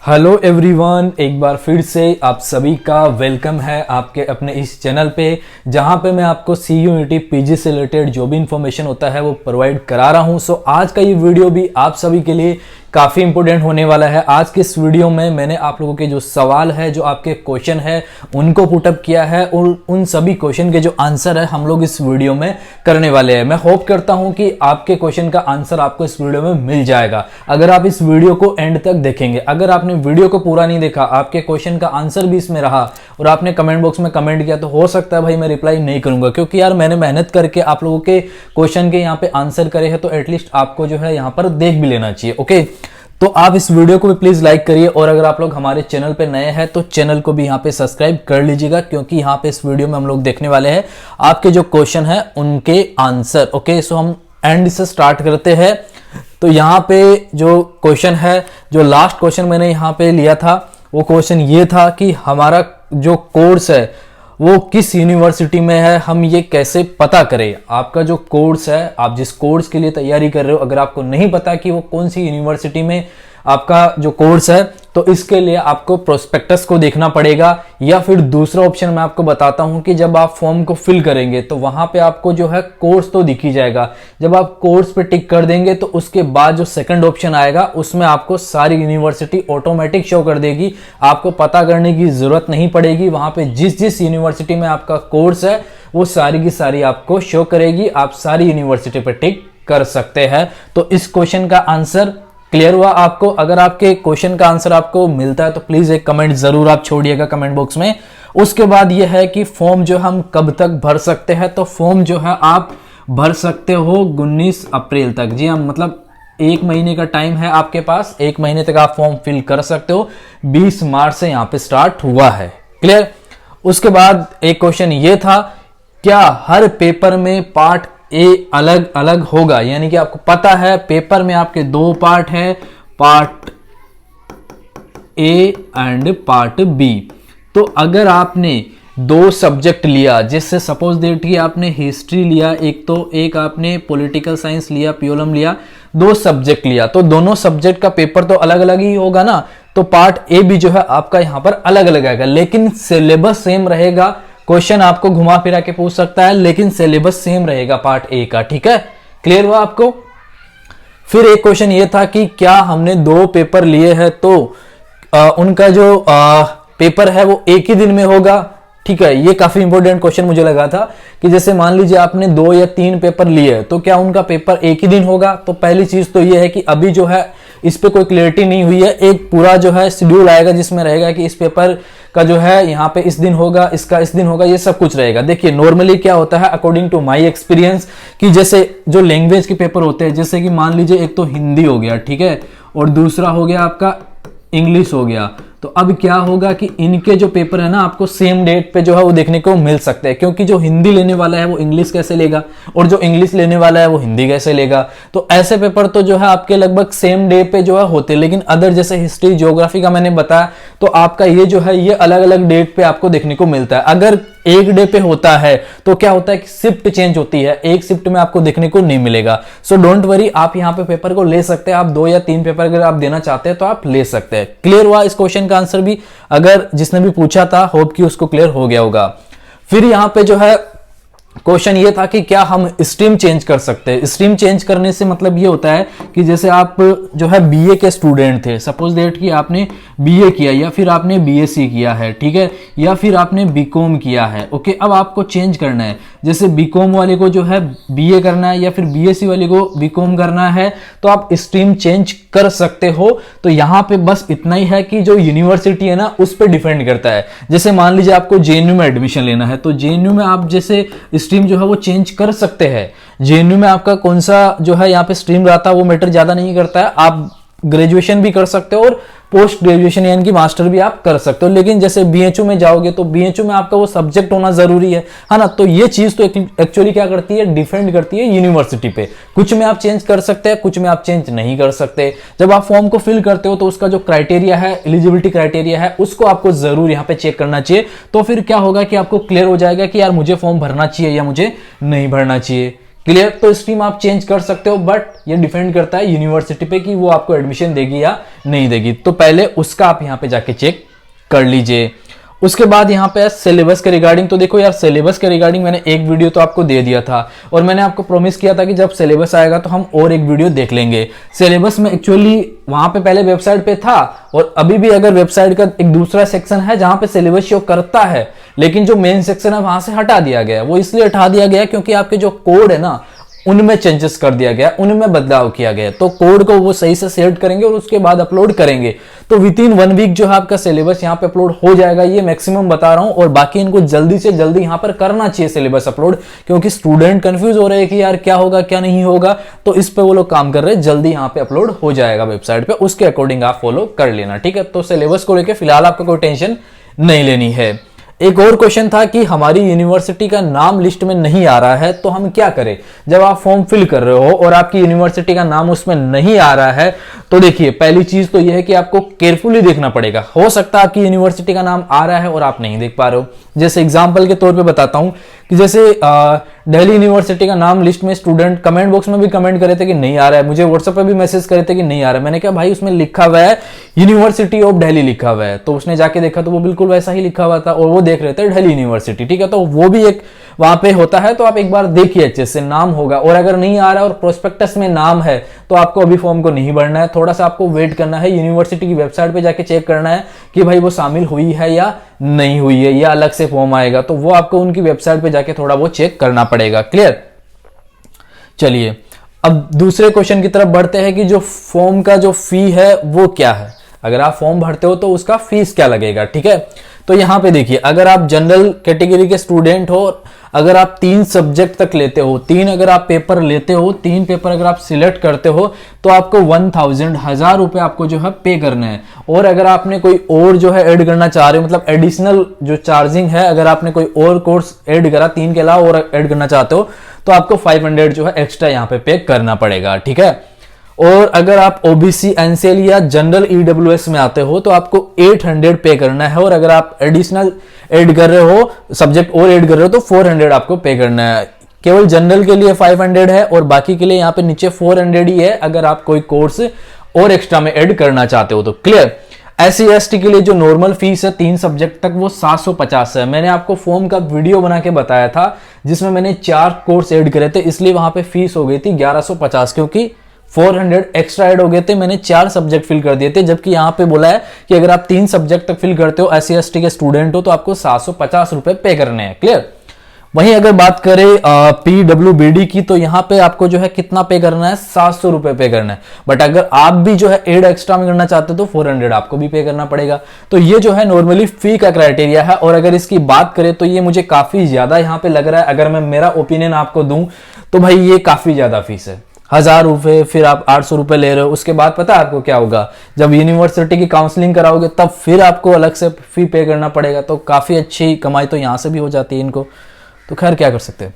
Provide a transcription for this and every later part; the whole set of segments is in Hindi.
हेलो एवरीवन, एक बार फिर से आप सभी का वेलकम है आपके अपने इस चैनल पे, जहां पे मैं आपको CUET पीजी से रिलेटेड जो भी इंफॉर्मेशन होता है वो प्रोवाइड करा रहा हूं। सो आज का ये वीडियो भी आप सभी के लिए काफ़ी इंपॉर्टेंट होने वाला है। आज के इस वीडियो में मैंने आप लोगों के जो सवाल है, जो आपके क्वेश्चन है, उनको पुटअप किया है और उन सभी क्वेश्चन के जो आंसर है हम लोग इस वीडियो में करने वाले हैं। मैं होप करता हूं कि आपके क्वेश्चन का आंसर आपको इस वीडियो में मिल जाएगा अगर आप इस वीडियो को एंड तक देखेंगे। अगर आपने वीडियो को पूरा नहीं देखा, आपके क्वेश्चन का आंसर भी इसमें रहा और आपने कमेंट बॉक्स में कमेंट किया, तो हो सकता है भाई मैं रिप्लाई नहीं करूंगा, क्योंकि यार मैंने मेहनत करके आप लोगों के क्वेश्चन के यहाँ पे आंसर करे हैं, तो एटलीस्ट आपको जो है यहाँ पर देख भी लेना चाहिए। ओके, तो आप इस वीडियो को भी प्लीज लाइक करिए और अगर आप लोग हमारे चैनल पे नए हैं तो चैनल को भी यहाँ पे सब्सक्राइब कर लीजिएगा, क्योंकि यहाँ पे इस वीडियो में हम लोग देखने वाले हैं आपके जो क्वेश्चन है उनके आंसर। ओके, सो हम एंड से स्टार्ट करते हैं। तो यहाँ पे जो क्वेश्चन है, जो लास्ट क्वेश्चन मैंने यहाँ पे लिया था, वो क्वेश्चन ये था कि हमारा जो कोर्स है वो किस यूनिवर्सिटी में है, हम ये कैसे पता करें। आपका जो कोर्स है, आप जिस कोर्स के लिए तैयारी कर रहे हो, अगर आपको नहीं पता कि वो कौन सी यूनिवर्सिटी में आपका जो कोर्स है, तो इसके लिए आपको प्रोस्पेक्टस को देखना पड़ेगा, या फिर दूसरा ऑप्शन मैं आपको बताता हूं कि जब आप फॉर्म को फिल करेंगे तो वहां पे आपको जो है कोर्स तो दिख ही जाएगा। जब आप कोर्स पे टिक कर देंगे तो उसके बाद जो सेकंड ऑप्शन आएगा उसमें आपको सारी यूनिवर्सिटी ऑटोमेटिक शो कर देगी, आपको पता करने की जरूरत नहीं पड़ेगी। वहां पे जिस जिस यूनिवर्सिटी में आपका कोर्स है वो सारी की सारी आपको शो करेगी, आप सारी यूनिवर्सिटी पे टिक कर सकते हैं। तो इस क्वेश्चन का आंसर क्लियर हुआ आपको? अगर आपके क्वेश्चन का आंसर आपको मिलता है तो प्लीज एक कमेंट जरूर आप छोड़िएगा कमेंट बॉक्स में। उसके बाद यह है कि फॉर्म जो हम कब तक भर सकते हैं, तो फॉर्म जो है आप भर सकते हो 19 अप्रैल तक। जी हम मतलब 1 महीने का टाइम है आपके पास, 1 महीने तक आप फॉर्म फिल कर सकते हो। 20 मार्च से यहाँ पे स्टार्ट हुआ है। क्लियर? उसके बाद एक क्वेश्चन ये था, क्या हर पेपर में पार्ट ए अलग अलग होगा? यानी कि आपको पता है पेपर में आपके 2 पार्ट है, part A and part B. तो अगर आपने 2 सब्जेक्ट लिया, जिससे सपोज दैट कि आपने हिस्ट्री लिया, एक आपने पॉलिटिकल साइंस लिया, पीओलम लिया, 2 सब्जेक्ट लिया, तो दोनों सब्जेक्ट का पेपर तो अलग अलग ही होगा ना। तो पार्ट ए भी जो है आपका यहां पर अलग अलग आएगा, लेकिन सिलेबस सेम रहेगा। क्वेश्चन आपको घुमा फिरा के पूछ सकता है, लेकिन सिलेबस सेम रहेगा पार्ट ए का। ठीक है, क्लियर हुआ आपको? फिर एक क्वेश्चन ये था कि क्या हमने 2 पेपर लिए हैं तो उनका जो पेपर है वो एक ही दिन में होगा? ठीक है, ये काफी इंपॉर्टेंट क्वेश्चन मुझे लगा था कि जैसे मान लीजिए आपने 2 या 3 पेपर लिए तो क्या उनका पेपर एक ही दिन होगा? तो पहली चीज तो ये है कि अभी जो है इस पे कोई क्लियरिटी नहीं हुई है। एक पूरा जो है शेड्यूल आएगा जिसमें रहेगा कि इस पेपर का जो है यहाँ पे इस दिन होगा, इसका इस दिन होगा, ये सब कुछ रहेगा। देखिए नॉर्मली क्या होता है, अकॉर्डिंग टू माय एक्सपीरियंस, कि जैसे जो लैंग्वेज के पेपर होते हैं, जैसे कि मान लीजिए एक तो हिंदी हो गया, ठीक है, और दूसरा हो गया आपका इंग्लिश हो गया। तो अब क्या होगा कि इनके जो पेपर है ना, आपको सेम डेट पे जो है वो देखने को मिल सकते हैं, क्योंकि जो हिंदी लेने वाला है वो इंग्लिश कैसे लेगा और जो इंग्लिश लेने वाला है वो हिंदी कैसे लेगा। तो ऐसे पेपर तो जो है आपके लगभग सेम डे पे जो है होते हैं, लेकिन अदर जैसे हिस्ट्री, ज्योग्राफी का मैंने बताया, तो आपका ये जो है ये अलग अलग डेट पे आपको देखने को मिलता है। अगर एक डे पे होता है तो क्या होता है कि शिफ्ट चेंज होती है, एक शिफ्ट में आपको देखने को नहीं मिलेगा। सो डोंट वरी, आप यहाँ पे पेपर को ले सकते हैं। आप 2 या 3 पेपर अगर आप देना चाहते हैं तो आप ले सकते हैं। क्लियर हुआ इस क्वेश्चन का आंसर भी? अगर जिसने भी पूछा था, होप कि उसको क्लियर हो गया होगा। फिर यहाँ पे जो है क्वेश्चन ये था कि क्या हम स्ट्रीम चेंज कर सकते हैं? स्ट्रीम चेंज करने से मतलब ये होता है कि जैसे आप जो है बीए के स्टूडेंट थे, सपोज दैट कि आपने बीए किया या फिर आपने बीएससी किया है, ठीक है, या फिर आपने बीकॉम किया है। ओके, अब आपको चेंज करना है, जैसे बीकॉम वाले को जो है बीए करना है या फिर बीएससी वाले को बीकॉम करना है, तो आप स्ट्रीम चेंज कर सकते हो। तो यहाँ पे बस इतना ही है कि जो यूनिवर्सिटी है ना उस पर डिपेंड करता है। जैसे मान लीजिए आपको जेएनयू में एडमिशन लेना है, तो जेएनयू में आप जैसे स्ट्रीम जो है वो चेंज कर सकते हैं। जेएनयू में आपका कौन सा जो है यहाँ पे स्ट्रीम रहता है वो मैटर ज्यादा नहीं करता है। आप ग्रेजुएशन भी कर सकते हो और पोस्ट ग्रेजुएशन यानी कि मास्टर भी आप कर सकते हो। लेकिन जैसे बीएचयू में जाओगे तो बीएचयू में आपका वो सब्जेक्ट होना जरूरी है ना। तो ये चीज तो एक्चुअली क्या करती है, डिपेंड करती है यूनिवर्सिटी पे। कुछ में आप चेंज कर सकते हैं, कुछ में आप चेंज नहीं कर सकते। जब आप फॉर्म को फिल करते हो तो उसका जो क्राइटेरिया है, एलिजिबिलिटी क्राइटेरिया है, उसको आपको जरूर यहाँ पे चेक करना चाहिए। तो फिर क्या होगा कि आपको क्लियर हो जाएगा कि यार मुझे फॉर्म भरना चाहिए या मुझे नहीं भरना चाहिए। क्लियर। तो स्ट्रीम आप चेंज कर सकते हो, बट ये डिपेंड करता है यूनिवर्सिटी पे कि वो आपको एडमिशन देगी या नहीं देगी। तो पहले उसका आप यहाँ पे जाके चेक कर लीजिए। उसके बाद यहाँ पे सिलेबस के रिगार्डिंग, तो देखो यार सिलेबस के रिगार्डिंग मैंने एक वीडियो तो आपको दे दिया था और मैंने आपको प्रॉमिस किया था कि जब सिलेबस आएगा तो हम और एक वीडियो देख लेंगे। सिलेबस में एक्चुअली वहां पे पहले वेबसाइट पे था और अभी भी अगर वेबसाइट का एक दूसरा सेक्शन है जहां पे सिलेबस शो करता है, लेकिन जो मेन सेक्शन है वहां से हटा दिया गया है। वो इसलिए हटा दिया गया क्योंकि आपके जो कोड है ना उनमें चेंजेस कर दिया गया, उनमें बदलाव किया गया। तो कोड को वो सही से सेट करेंगे और उसके बाद अपलोड करेंगे। तो विद इन 1 वीक जो है आपका सिलेबस यहाँ पे अपलोड हो जाएगा, ये मैक्सिमम बता रहा हूं। और बाकी इनको जल्दी से जल्दी यहाँ पर करना चाहिए सिलेबस अपलोड, क्योंकि स्टूडेंट कंफ्यूज हो रहे हैं कि यार क्या होगा क्या नहीं होगा। तो इस पे वो लोग काम कर रहे हैं, जल्दी यहाँ पे अपलोड हो जाएगा वेबसाइट पे, उसके अकॉर्डिंग आप फॉलो कर लेना, ठीक है। तो सिलेबस को लेकर फिलहाल आपको कोई टेंशन नहीं लेनी है। एक और क्वेश्चन था कि हमारी यूनिवर्सिटी का नाम लिस्ट में नहीं आ रहा है तो हम क्या करें। जब आप फॉर्म फिल कर रहे हो और आपकी यूनिवर्सिटी का नाम उसमें नहीं आ रहा है, तो देखिए पहली चीज तो यह है कि आपको केयरफुली देखना पड़ेगा। हो सकता है आपकी यूनिवर्सिटी का नाम आ रहा है और आप नहीं देख पा रहे हो। जैसे एग्जाम्पल के तौर पे बताता हूं कि जैसे दिल्ली यूनिवर्सिटी का नाम लिस्ट में स्टूडेंट कमेंट बॉक्स में भी कमेंट करे थे कि नहीं आ रहा है, मुझे व्हाट्सएप पे भी मैसेज करे थे कि नहीं आ रहा है। मैंने कहा भाई उसमें लिखा हुआ है यूनिवर्सिटी ऑफ दिल्ली लिखा हुआ है, तो उसने जाके देखा तो वो बिल्कुल वैसा ही लिखा हुआ था और वो देख रहे थे दिल्ली यूनिवर्सिटी, ठीक है। तो वो भी एक वहां पे होता है, तो आप एक बार देखिए अच्छे से नाम होगा। और अगर नहीं आ रहा है और प्रोस्पेक्टस में नाम है तो आपको अभी फॉर्म को नहीं भरना है, थोड़ा सा आपको वेट करना है। यूनिवर्सिटी की वेबसाइट पे जाके चेक करना है कि भाई वो शामिल हुई है या नहीं हुई है, या अलग से फॉर्म आएगा, तो वो आपको उनकी वेबसाइट पे जाके थोड़ा वो चेक करना पड़ेगा। क्लियर। चलिए अब दूसरे क्वेश्चन की तरफ बढ़ते हैं कि जो फॉर्म का जो फी है वो क्या है। अगर आप फॉर्म भरते हो तो उसका फीस क्या लगेगा, ठीक है। तो यहां पे देखिए, अगर आप जनरल कैटेगरी के स्टूडेंट हो, अगर आप 3 सब्जेक्ट तक लेते हो, 3 अगर आप पेपर लेते हो, 3 पेपर अगर आप सिलेक्ट करते हो तो आपको 1000 रुपए आपको जो है पे करना है। और अगर आपने कोई और जो है ऐड करना चाह रहे हो, मतलब एडिशनल जो चार्जिंग है, अगर आपने कोई और कोर्स ऐड करा 3 के अलावा और ऐड करना चाहते हो तो आपको 500 जो है एक्स्ट्रा यहाँ पे करना पड़ेगा, ठीक है। और अगर आप ओबीसी, एनसीएल या जनरल ईडब्ल्यूएस में आते हो तो आपको 800 पे करना है। और अगर आप एडिशनल ऐड कर रहे हो, सब्जेक्ट और ऐड कर रहे हो, तो 400 आपको पे करना है। केवल जनरल के लिए 500 है और बाकी के लिए यहाँ पे नीचे 400 ही है अगर आप कोई कोर्स और एक्स्ट्रा में ऐड करना चाहते हो तो। क्लियर। एससी एसटी के लिए जो नॉर्मल फीस है 3 सब्जेक्ट तक वो 750 है। मैंने आपको फॉर्म का वीडियो बना के बताया था जिसमें मैंने 4 कोर्स ऐड करे थे, इसलिए वहां पे फीस हो गई थी 1150, क्योंकि 400 एक्स्ट्रा ऐड हो गए थे, मैंने 4 सब्जेक्ट फिल कर दिए थे। जबकि यहां पे बोला है कि अगर आप 3 सब्जेक्ट तक फिल करते हो, एससी एसटी के स्टूडेंट हो, तो आपको 750 रुपए पे करने हैं। क्लियर। वहीं अगर बात करें पीडब्ल्यूबीडी की, तो यहां पे आपको जो है कितना पे करना है, 700 रुपए पे करना है। बट अगर आप भी जो है एड एक्स्ट्रा में करना चाहते हो तो 400 आपको भी पे करना पड़ेगा। तो ये जो है नॉर्मली फी का क्राइटेरिया है। और अगर इसकी बात करें तो ये मुझे काफी ज्यादा यहाँ पे लग रहा है। अगर मैं मेरा ओपिनियन आपको दूं तो भाई ये काफी ज्यादा फीस है। 1000 रुपए, फिर आप 800 रुपए ले रहे हो। उसके बाद पता है आपको क्या होगा, जब यूनिवर्सिटी की काउंसलिंग कराओगे तब फिर आपको अलग से फी पे करना पड़ेगा। तो काफी अच्छी कमाई तो यहां से भी हो जाती है इनको, तो खैर क्या कर सकते हैं।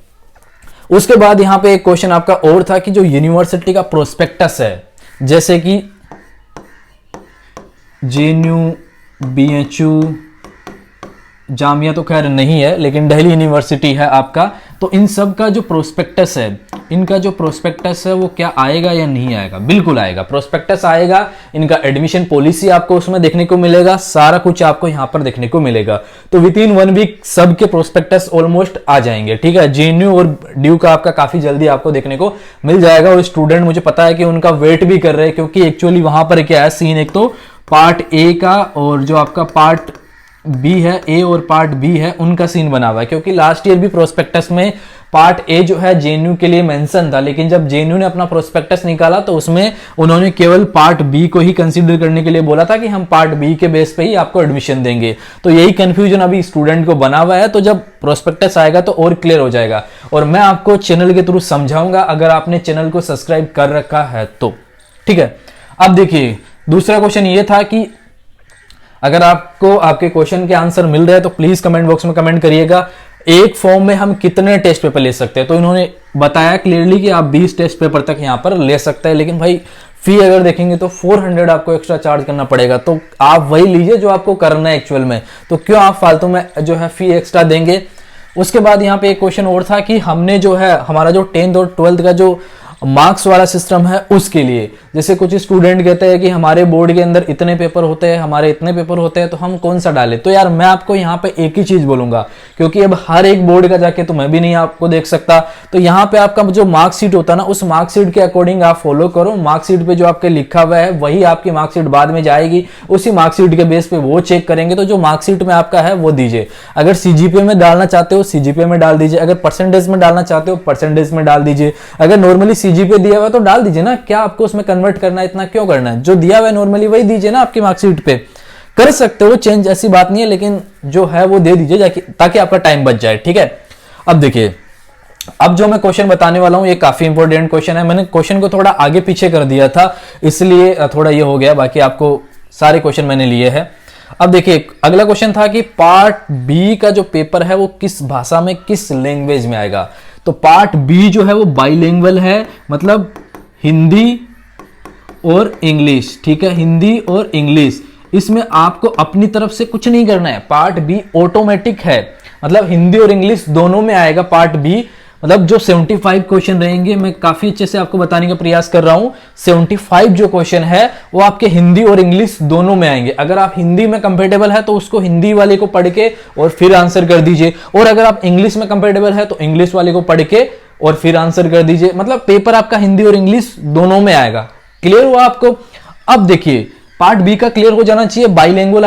उसके बाद यहां पे एक क्वेश्चन आपका और था कि जो यूनिवर्सिटी का प्रोस्पेक्टस है, जैसे कि जेएनयू, बीएचयू, जामिया तो खैर नहीं है, लेकिन दिल्ली यूनिवर्सिटी है आपका, तो इन सब का जो प्रोस्पेक्टस है, इनका जो प्रोस्पेक्टस है वो क्या आएगा या नहीं आएगा? बिल्कुल आएगा, प्रोस्पेक्टस आएगा। इनका एडमिशन पॉलिसी आपको उसमें देखने को मिलेगा, सारा कुछ आपको यहाँ पर देखने को मिलेगा। तो विद इन 1 वीक सबके प्रोस्पेक्टस ऑलमोस्ट आ जाएंगे, ठीक है। जेएनयू और ड्यू का आपका काफी जल्दी आपको देखने को मिल जाएगा। और स्टूडेंट मुझे पता है कि उनका वेट भी कर रहे हैं, क्योंकि एक्चुअली वहां पर क्या है सीन, एक तो पार्ट ए का और जो आपका पार्ट बी है, ए और पार्ट बी है, उनका सीन बना हुआ है। क्योंकि लास्ट ईयर भी प्रोस्पेक्टस में पार्ट ए जो है जेएनयू के लिए मेंशन था, लेकिन जब जेएनयू ने अपना प्रोस्पेक्टस निकाला तो उसमें उन्होंने केवल पार्ट बी को ही कंसीडर करने के लिए बोला था कि हम पार्ट बी के बेस पे ही आपको एडमिशन देंगे। तो यही कंफ्यूजन अभी स्टूडेंट को बना हुआ है। तो जब प्रोस्पेक्टस आएगा तो और क्लियर हो जाएगा, और मैं आपको चैनल के थ्रू समझाऊंगा अगर आपने चैनल को सब्सक्राइब कर रखा है तो, ठीक है। अब देखिए दूसरा क्वेश्चन ये था कि अगर आपको आपके क्वेश्चन के आंसर मिल रहे हैं तो प्लीज कमेंट बॉक्स में कमेंट करिएगा, एक फॉर्म में हम कितने टेस्ट पेपर ले सकते हैं। तो इन्होंने बताया क्लियरली कि आप 20 टेस्ट पेपर तक यहां पर ले सकते हैं, लेकिन भाई फी अगर देखेंगे तो 400 आपको एक्स्ट्रा चार्ज करना पड़ेगा। तो आप वही लीजिए जो आपको करना है एक्चुअल में, तो क्यों आप फालतू में जो है फी एक्स्ट्रा देंगे। उसके बाद यहाँ पे एक क्वेश्चन और था कि हमने जो है हमारा जो 10th और 12th का जो मार्क्स वाला सिस्टम है उसके लिए, जैसे कुछ स्टूडेंट कहते हैं कि हमारे बोर्ड के अंदर इतने पेपर होते हैं, हमारे इतने पेपर होते हैं, तो हम कौन सा डालें। तो यार मैं आपको यहाँ पे एक ही चीज बोलूंगा, क्योंकि अब हर एक बोर्ड का जाके तो मैं भी नहीं आपको देख सकता। तो यहाँ पे आपका जो मार्कशीट होता है ना, उस मार्कशीट के अकॉर्डिंग आप फॉलो करो। मार्कशीट पे जो आपके लिखा हुआ है वही आपकी मार्कशीट बाद में जाएगी, उसी मार्कशीट के बेस पे वो चेक करेंगे। तो जो मार्कशीट में आपका है वो दीजिए। अगर सीजीपीए में डालना चाहते हो सीजीपीए में डाल दीजिए, अगर परसेंटेज में डालना चाहते हो परसेंटेज में डाल दीजिए, अगर नॉर्मली सीजीपीए दिया हुआ है तो डाल दीजिए ना, क्या आपको उसमें कन्वर्ट करना है, इतना क्यों करना है। जो दिया हुआ है नॉर्मली वही दीजिए ना, आपकी मार्कशीट पे कर सकते हो चेंज, ऐसी बात नहीं है, लेकिन जो है वो दे दीजिए ताकि आपका टाइम बच जाए। ठीक है, अब देखिए, अब जो मैं क्वेश्चन बताने वाला हूं ये काफी इंपॉर्टेंट क्वेश्चन है। मैंने क्वेश्चन को थोड़ा आगे पीछे कर दिया था इसलिए थोड़ा ये हो गया, बाकी आपको सारे क्वेश्चन मैंने लिए हैं। अब देखिए, अगला क्वेश्चन था कि पार्ट बी का जो पेपर है वो किस भाषा में, किस लैंग्वेज में आएगा। तो पार्ट बी जो है वो बाइलिंगुअल है, मतलब हिंदी और इंग्लिश। ठीक है, हिंदी और इंग्लिश, इसमें आपको अपनी तरफ से कुछ नहीं करना है। पार्ट बी ऑटोमेटिक है, मतलब हिंदी और इंग्लिश दोनों में आएगा पार्ट बी। मतलब जो 75 क्वेश्चन रहेंगे, मैं काफी अच्छे से आपको बताने का प्रयास कर रहा हूं, 75 जो क्वेश्चन है वो आपके हिंदी और इंग्लिश दोनों में आएंगे। अगर आप हिंदी में कंफर्टेबल है तो उसको हिंदी वाले को पढ़ के और फिर आंसर कर दीजिए, और अगर आप इंग्लिश में कंफर्टेबल है तो इंग्लिश वाले को पढ़ के और फिर आंसर कर दीजिए। मतलब पेपर आपका हिंदी और इंग्लिश दोनों में आएगा। क्लियर हुआ आपको। अब देखिए, पार्ट बी का क्लियर हो जाना चाहिए, बाइलिंगुअल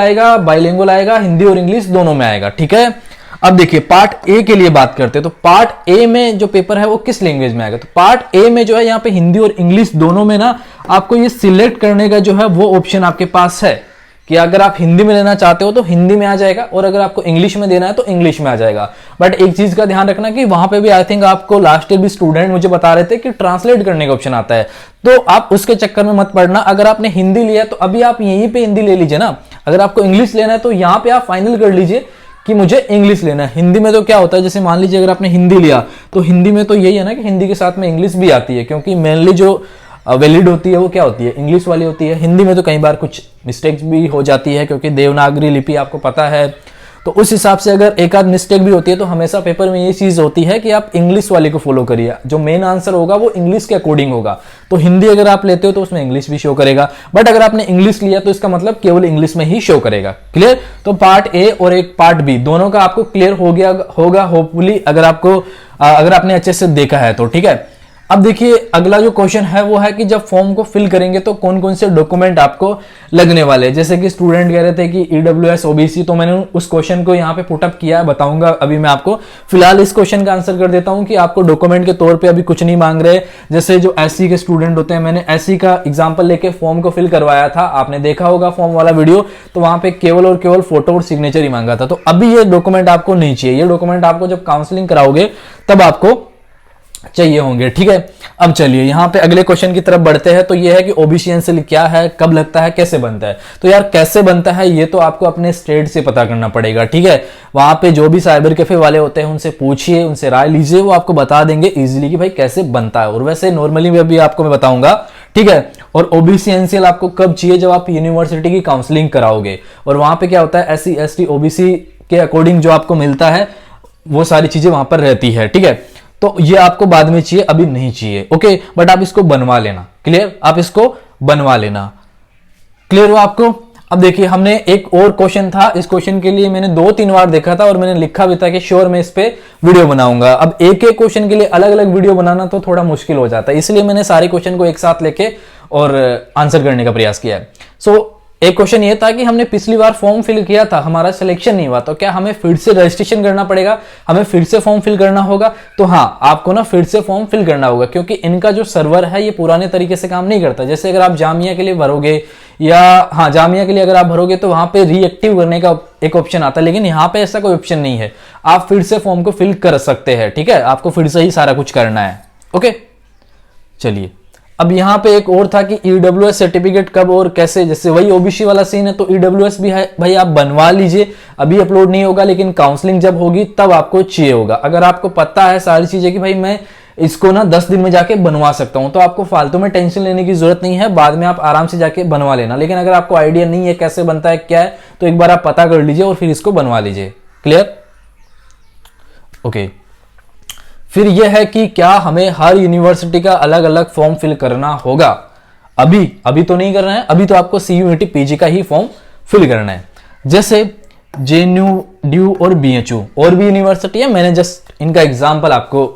आएगा, हिंदी और इंग्लिश दोनों में आएगा। ठीक है, अब देखिए पार्ट ए के लिए बात करते हैं। तो पार्ट ए में जो पेपर है वो किस लैंग्वेज में आएगा। तो पार्ट ए में जो है यहाँ पे हिंदी और इंग्लिश दोनों में ना आपको ये सिलेक्ट करने का जो है वो ऑप्शन आपके पास है कि अगर आप हिंदी में लेना चाहते हो तो हिंदी में आ जाएगा, और अगर आपको इंग्लिश में देना है तो इंग्लिश में आ जाएगा। बट एक चीज का ध्यान रखना कि वहां पे भी आई थिंक आपको लास्ट ईयर भी स्टूडेंट मुझे बता रहे थे कि ट्रांसलेट करने का ऑप्शन आता है, तो आप उसके चक्कर में मत पड़ना। अगर आपने हिंदी लिया तो अभी आप यहीं पे हिंदी ले लीजिए ना। अगर आपको इंग्लिश लेना है तो यहां पे आप फाइनल कर लीजिए कि मुझे इंग्लिश लेना है। हिंदी में तो क्या होता है, जैसे मान लीजिए अगर आपने हिंदी लिया तो हिंदी में तो यही है ना कि हिंदी के साथ में इंग्लिश भी आती है, क्योंकि मेनली जो वैलिड होती है वो क्या होती है, इंग्लिश वाली होती है। हिंदी में तो कई बार कुछ मिस्टेक्स भी हो जाती है, क्योंकि देवनागरी लिपि आपको पता है, तो उस हिसाब से अगर एक आध मिस्टेक भी होती है तो हमेशा पेपर में ये चीज होती है कि आप इंग्लिश वाले को फॉलो करिए, जो मेन आंसर होगा वो इंग्लिश के अकॉर्डिंग होगा। तो हिंदी अगर आप लेते हो तो उसमें इंग्लिश भी शो करेगा, बट अगर आपने इंग्लिश लिया तो इसका मतलब केवल इंग्लिश में ही शो करेगा। क्लियर। तो पार्ट ए और एक पार्ट बी दोनों का आपको क्लियर हो गया होगा होपफुली, अगर आपने अच्छे से देखा है तो। ठीक है, अब देखिए अगला जो क्वेश्चन है वो है कि जब फॉर्म को फिल करेंगे तो कौन कौन से डॉक्यूमेंट आपको लगने वाले हैं। जैसे कि स्टूडेंट कह रहे थे कि ईडब्ल्यूएस ओबीसी, तो मैंने उस क्वेश्चन को यहाँ पे पुटअप किया है, बताऊंगा अभी मैं आपको। फिलहाल इस क्वेश्चन का आंसर कर देता हूँ कि आपको डॉक्यूमेंट के तौर पे अभी कुछ नहीं मांग रहे। जैसे जो एससी के स्टूडेंट होते हैं, मैंने एससी का एग्जाम्पल लेके फॉर्म को फिल करवाया था, आपने देखा होगा फॉर्म वाला वीडियो, तो वहां पे केवल और केवल फोटो और सिग्नेचर ही मांगा था। तो अभी ये डॉक्यूमेंट आपको नहीं चाहिए, ये डॉक्यूमेंट आपको जब काउंसलिंग कराओगे तब आपको चाहिए होंगे। ठीक है, अब चलिए यहाँ पे अगले क्वेश्चन की तरफ बढ़ते हैं। तो ये है कि ओबीसी एनसीएल क्या है, कब लगता है, कैसे बनता है। तो यार कैसे बनता है ये तो आपको अपने स्टेट से पता करना पड़ेगा। ठीक है, वहां पे जो भी साइबर कैफे वाले होते हैं उनसे पूछिए, उनसे राय लीजिए, वो आपको बता देंगे इजीली कि भाई कैसे बनता है। और वैसे नॉर्मली भी आपको मैं बताऊंगा। ठीक है, और ओबीसी एनसीएल आपको कब चाहिए, जब आप यूनिवर्सिटी की काउंसलिंग कराओगे, और वहां पे क्या होता है एससी एसटी ओबीसी के अकॉर्डिंग जो आपको मिलता है वो सारी चीजें वहां पर रहती है। ठीक है, तो ये आपको बाद में चाहिए, अभी नहीं चाहिए। ओके, बट आप इसको बनवा लेना। क्लियर, आप इसको बनवा लेना। क्लियर हुआ आपको। अब देखिए हमने एक और क्वेश्चन था, इस क्वेश्चन के लिए मैंने 2-3 बार देखा था और मैंने लिखा भी था कि श्योर मैं इस पे वीडियो बनाऊंगा। अब एक एक क्वेश्चन के लिए अलग अलग वीडियो बनाना तो थोड़ा मुश्किल हो जाता है, इसलिए मैंने सारे क्वेश्चन को एक साथ लेके और आंसर करने का प्रयास किया है। सो एक क्वेश्चन ये था कि हमने पिछली बार फॉर्म फिल किया था, हमारा सिलेक्शन नहीं हुआ, तो क्या हमें फिर से रजिस्ट्रेशन करना पड़ेगा, हमें फिर से फॉर्म फिल करना होगा। तो हाँ, आपको ना फिर से फॉर्म फिल करना होगा, क्योंकि इनका जो सर्वर है ये पुराने तरीके से काम नहीं करता। जैसे अगर आप जामिया के लिए भरोगे, या हाँ जामिया के लिए अगर आप भरोगे तो वहां पे रीएक्टिव करने का एक ऑप्शन आता है, लेकिन यहाँ पे ऐसा कोई ऑप्शन नहीं है, आप फिर से फॉर्म को फिल कर सकते हैं। ठीक है, आपको फिर से ही सारा कुछ करना है। ओके, चलिए अब यहाँ पे एक और था कि ईडब्ल्यूएस सर्टिफिकेट कब और कैसे, जैसे वही ओबीसी वाला सीन है, तो ईडब्ल्यूएस भी है भाई आप बनवा लीजिए, अभी अपलोड नहीं होगा, लेकिन काउंसलिंग जब होगी तब आपको चाहिए होगा। अगर आपको पता है सारी चीजें कि भाई मैं इसको ना 10 दिन में जाके बनवा सकता हूं, तो आपको फालतू में टेंशन लेने की जरूरत नहीं है, बाद में आप आराम से जाके बनवा लेना। लेकिन अगर आपको आइडिया नहीं है कैसे बनता है क्या है, तो एक बार आप पता कर लीजिए और फिर इसको बनवा लीजिए। क्लियर। ओके, फिर यह है कि क्या हमें हर यूनिवर्सिटी का अलग अलग फॉर्म फिल करना होगा? अभी तो नहीं करना है, अभी तो आपको CUET PG का ही फॉर्म फिल करना है। जैसे JNU, DU और BHU और भी यूनिवर्सिटी है, मैंने जस्ट इनका एग्जाम्पल आपको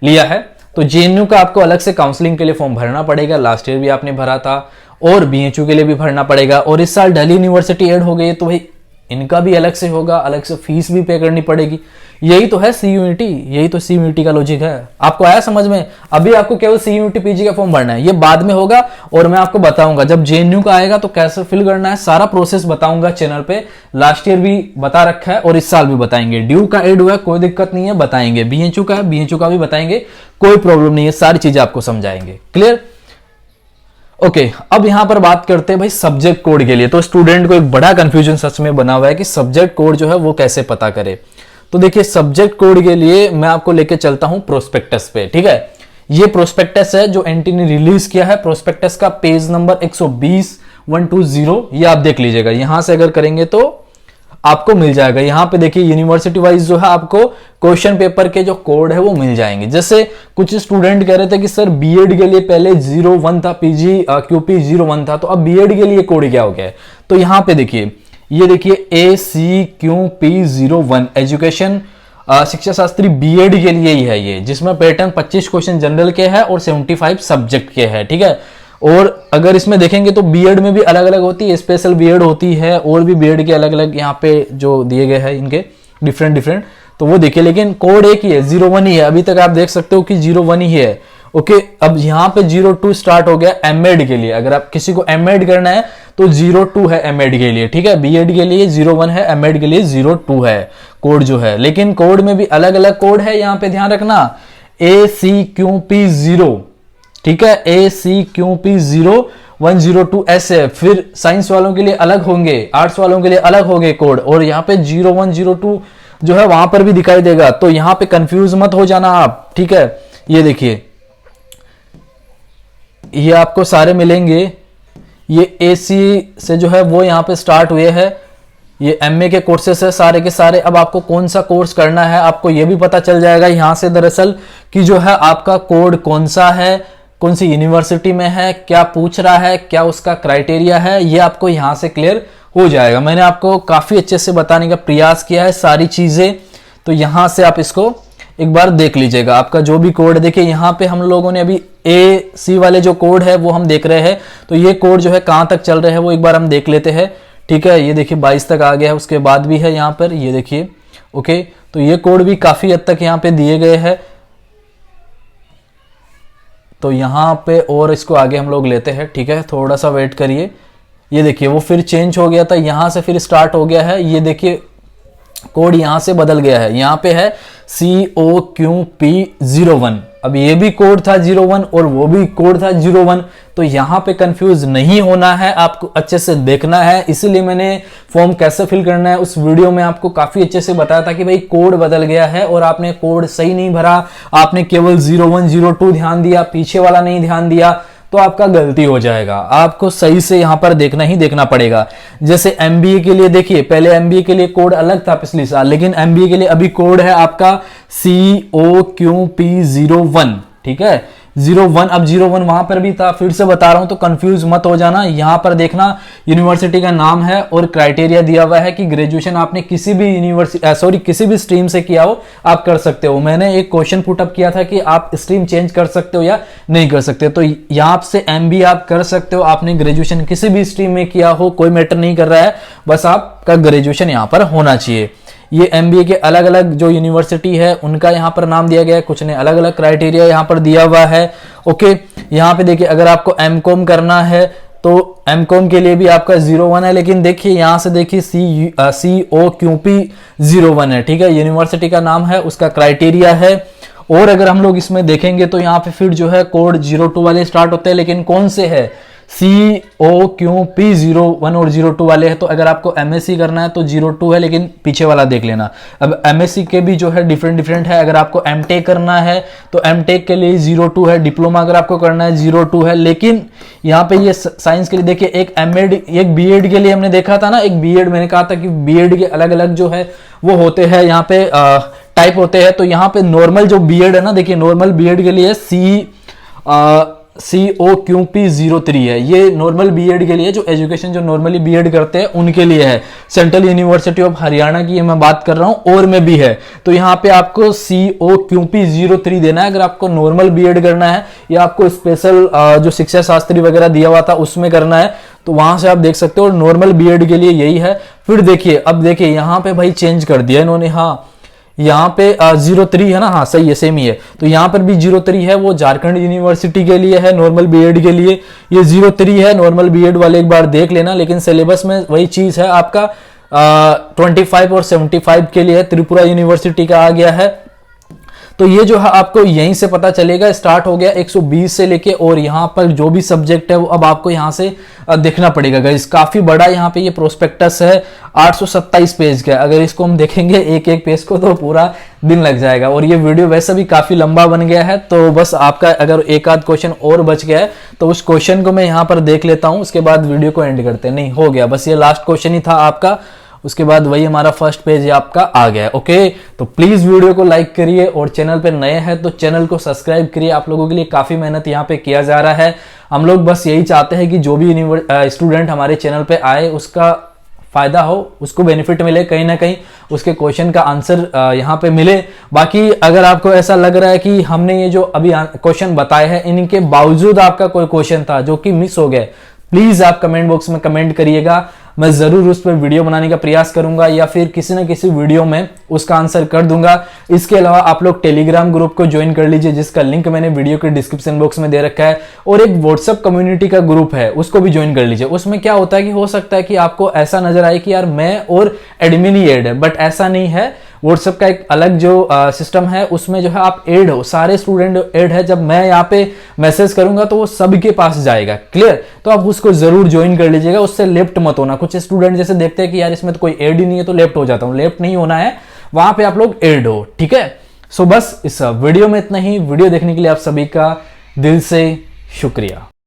लिया है। तो JNU का आपको अलग से काउंसलिंग के लिए फॉर्म भरना पड़ेगा, लास्ट ईयर भी आपने भरा था, और BHU के लिए भी भरना पड़ेगा, और इस साल दिल्ली यूनिवर्सिटी ऐड हो गई है तो भाई इनका भी अलग से होगा, अलग से फीस भी पे करनी पड़ेगी। यही तो है CUET, यही तो CUET का लॉजिक है। आपको आया समझ में? अभी आपको केवल CUET PG का फॉर्म भरना है, ये बाद में होगा और मैं आपको बताऊंगा जब JNU का आएगा तो कैसे फिल करना है, सारा प्रोसेस बताऊंगा चैनल पे। लास्ट ईयर भी बता रखा है और इस साल भी बताएंगे। ड्यू का एड हुआ है, कोई दिक्कत नहीं है, बताएंगे। BHU का है, BHU का भी बताएंगे, कोई प्रॉब्लम नहीं है, सारी चीजें आपको समझाएंगे। क्लियर? ओके, अब यहां पर बात करते हैं भाई सब्जेक्ट कोड के लिए। तो स्टूडेंट को एक बड़ा कंफ्यूजन सच में बना हुआ है कि सब्जेक्ट कोड जो है वो कैसे पता करे। तो देखिए, सब्जेक्ट कोड के लिए मैं आपको लेके चलता हूं प्रोस्पेक्टस पे। ठीक है, ये प्रोस्पेक्टस है जो एनटी ने रिलीज किया है। प्रोस्पेक्टस का पेज नंबर 120 ये आप देख लीजिएगा। यहां से अगर करेंगे तो आपको मिल जाएगा। यहां पे देखिए यूनिवर्सिटी वाइज जो है आपको क्वेश्चन पेपर के जो कोड है वो मिल जाएंगे। जैसे कुछ स्टूडेंट कह रहे थे कि सर बीएड के लिए पहले 01 था, PG QP 01 था, तो अब बीएड के लिए कोड क्या हो गया है? तो यहां पे देखिए, ये देखिए ACQP 01 एजुकेशन शिक्षा शास्त्री बीएड के लिए ही है ये, जिसमें पैटर्न 25 क्वेश्चन जनरल के है और 75 सब्जेक्ट के है। ठीक है, और अगर इसमें देखेंगे तो बीएड में भी अलग अलग होती है, स्पेशल बीएड होती है, और भी बीएड के अलग अलग यहाँ पे जो दिए गए हैं इनके डिफरेंट, तो वो देखिए, लेकिन कोड एक ही है, 01 ही है। अभी तक आप देख सकते हो कि 01 ही है। ओके, अब यहाँ पे 02 स्टार्ट हो गया एमएड के लिए। अगर आप किसी को एमएड करना है तो 02 है एमएड के लिए। ठीक है, बीएड के लिए 01 है, एमएड के लिए 02 है कोड जो है। लेकिन कोड में भी अलग अलग कोड है, यहाँ पे ध्यान रखना। ACQP 0, ठीक है, ACQP 0102 ऐसे। फिर साइंस वालों के लिए अलग होंगे, आर्ट्स वालों के लिए अलग होंगे कोड, और यहाँ पे 0102 जो है वहां पर भी दिखाई देगा। तो यहाँ पे कंफ्यूज मत हो जाना आप। ठीक है, ये देखिए, ये आपको सारे मिलेंगे। ये AC से जो है वो यहाँ पे स्टार्ट हुए हैं। ये MA के कोर्सेस है सारे के सारे। अब आपको कौन सा कोर्स करना है आपको ये भी पता चल जाएगा यहाँ से दरअसल, कि जो है आपका कोड कौन सा है, कौन सी यूनिवर्सिटी में है, क्या पूछ रहा है, क्या उसका क्राइटेरिया है, ये आपको यहाँ से क्लियर हो जाएगा। मैंने आपको काफी अच्छे से बताने का प्रयास किया है सारी चीजें, तो यहाँ से आप इसको एक बार देख लीजिएगा। आपका जो भी कोड है, देखिए यहाँ पे हम लोगों ने अभी AC वाले जो कोड है वो हम देख रहे हैं। तो ये कोड जो है कहाँ तक चल रहे हैं वो एक बार हम देख लेते हैं। ठीक है, ये देखिए 22 तक आ गया है, उसके बाद भी है यहाँ पर, ये देखिए। ओके, तो ये कोड भी काफी हद तक यहाँ पे दिए गए हैं। तो यहाँ पे और इसको आगे हम लोग लेते हैं। ठीक है, थोड़ा सा वेट करिए। ये देखिए वो फिर चेंज हो गया था, यहाँ से फिर स्टार्ट हो गया है। ये देखिए कोड यहाँ से बदल गया है, यहाँ पे है COQP 01। अब ये भी कोड था 01 और वो भी कोड था 01। तो यहाँ पे कंफ्यूज नहीं होना है, आपको अच्छे से देखना है। इसीलिए मैंने फॉर्म कैसे फिल करना है उस वीडियो में आपको काफी अच्छे से बताया था कि भाई कोड बदल गया है और आपने कोड सही नहीं भरा, आपने केवल 01 02 ध्यान दिया, पीछे वाला नहीं ध्यान दिया, तो आपका गलती हो जाएगा। आपको सही से यहां पर देखना ही देखना पड़ेगा। जैसे MBA के लिए देखिए, पहले MBA के लिए कोड अलग था पिछले साल, लेकिन MBA के लिए अभी कोड है आपका COQP 01। ठीक है, 01, अब 01 वहां पर भी था, फिर से बता रहा हूं, तो कंफ्यूज मत हो जाना। यहां पर देखना यूनिवर्सिटी का नाम है और क्राइटेरिया दिया हुआ है कि ग्रेजुएशन आपने किसी भी किसी भी स्ट्रीम से किया हो आप कर सकते हो। मैंने एक क्वेश्चन पुटअप किया था कि आप स्ट्रीम चेंज कर सकते हो या नहीं कर सकते। तो यहां से MBA आप कर सकते हो, आपने ग्रेजुएशन किसी भी स्ट्रीम में किया हो, कोई मैटर नहीं कर रहा है, बस आपका ग्रेजुएशन यहां पर होना चाहिए। ये MBA के अलग अलग जो यूनिवर्सिटी है उनका यहाँ पर नाम दिया गया है, कुछ ने अलग अलग क्राइटेरिया यहाँ पर दिया हुआ है। ओके, यहाँ पे देखिए अगर आपको MCOM करना है तो MCOM के लिए भी आपका 01 है, लेकिन देखिए यहाँ से देखिए COQP 01 है। ठीक है, यूनिवर्सिटी का नाम है, उसका क्राइटेरिया है। और अगर हम लोग इसमें देखेंगे तो यहाँ पे फिर जो है कोड 02 वाले स्टार्ट होते हैं, लेकिन कौन से है, COQP 01 और 02 वाले हैं। तो अगर आपको MSc करना है तो 02 है, लेकिन पीछे वाला देख लेना। अब MSc के भी जो है डिफरेंट है। अगर आपको MTech करना है तो MTech के लिए 02 है, डिप्लोमा अगर आपको करना है 02 है। लेकिन यहाँ पे ये साइंस के लिए देखिए, एक MAd एक BEd के लिए हमने देखा था ना, एक BEd मैंने कहा था कि BEd के अलग अलग जो है वो होते हैं यहाँ पे टाइप होते हैं। तो यहाँ पे नॉर्मल जो बीएड है ना, देखिए नॉर्मल बीएड के लिए COQP03 है, ये नॉर्मल बीएड के लिए, जो एजुकेशन जो नॉर्मली बीएड करते हैं उनके लिए है। सेंट्रल यूनिवर्सिटी ऑफ हरियाणा की मैं बात कर रहा हूं, और में भी है। तो यहाँ पे आपको COQP03 देना है अगर आपको नॉर्मल बीएड करना है, या आपको स्पेशल जो शिक्षा शास्त्री वगैरह दिया हुआ था उसमें करना है, तो वहां से आप देख सकते हो। नॉर्मल बीएड के लिए यही है। फिर देखिए, अब देखिए यहाँ पे भाई चेंज कर दिया इन्होंने, हाँ यहाँ पे 03 है ना, हाँ सही है, सेम ही है। तो यहाँ पर भी 03 है, वो झारखंड यूनिवर्सिटी के लिए है नॉर्मल बीएड के लिए। ये 03 है नॉर्मल बीएड वाले, एक बार देख लेना। लेकिन सिलेबस में वही चीज है आपका 25 और 75 के लिए त्रिपुरा यूनिवर्सिटी का आ गया है। तो ये जो है आपको यहीं से पता चलेगा, स्टार्ट हो गया 120 से लेके, और यहाँ पर जो भी सब्जेक्ट है वो अब आपको यहाँ से देखना पड़ेगा गाइस। काफी बड़ा यहाँ पे ये प्रोस्पेक्टस है, 827 पेज का। अगर इसको हम देखेंगे एक एक पेज को तो पूरा दिन लग जाएगा, और ये वीडियो वैसे भी काफी लंबा बन गया है। तो बस आपका अगर एक आध क्वेश्चन और बच गया है तो उस क्वेश्चन को मैं यहाँ पर देख लेता हूँ, उसके बाद वीडियो को एंड करते हैं। नहीं, हो गया, बस ये लास्ट क्वेश्चन ही था आपका, उसके बाद वही हमारा फर्स्ट पेज आपका आ गया है। ओके, तो प्लीज वीडियो को लाइक करिए, और चैनल पे नए हैं तो चैनल को सब्सक्राइब करिए। आप लोगों के लिए काफी मेहनत यहाँ पे किया जा रहा है। हम लोग बस यही चाहते हैं कि जो भी स्टूडेंट हमारे चैनल पे आए उसका फायदा हो, उसको बेनिफिट मिले, कहीं ना कहीं उसके क्वेश्चन का आंसर यहाँ पे मिले। बाकी अगर आपको ऐसा लग रहा है कि हमने ये जो अभी क्वेश्चन बताए हैं इनके बावजूद आपका कोई क्वेश्चन था जो कि मिस हो गए, प्लीज आप कमेंट बॉक्स में कमेंट करिएगा। मैं जरूर उस पर वीडियो बनाने का प्रयास करूंगा, या फिर किसी न किसी वीडियो में उसका आंसर कर दूंगा। इसके अलावा आप लोग टेलीग्राम ग्रुप को ज्वाइन कर लीजिए, जिसका लिंक मैंने वीडियो के डिस्क्रिप्शन बॉक्स में दे रखा है, और एक व्हाट्सएप कम्युनिटी का ग्रुप है, उसको भी ज्वाइन कर लीजिए। उसमें क्या होता है कि हो सकता है कि आपको ऐसा नजर आए कि यार मैं और एडमिन ही ऐड है, बट ऐसा नहीं है। व्हाट्सएप का एक अलग जो सिस्टम है, उसमें जो है आप ऐड हो, सारे स्टूडेंट ऐड है। जब मैं यहाँ पे मैसेज करूंगा तो वो सबके पास जाएगा, क्लियर। तो आप उसको जरूर ज्वाइन कर लीजिएगा, उससे लेफ्ट मत होना। कुछ स्टूडेंट जैसे देखते हैं कि यार इसमें तो कोई ऐड ही नहीं है तो लेफ्ट हो जाता हूं, लेफ्ट नहीं होना है, वहां पे आप लोग ऐड हो, ठीक है। सो बस इस वीडियो में इतना ही। वीडियो देखने के लिए आप सभी का दिल से शुक्रिया।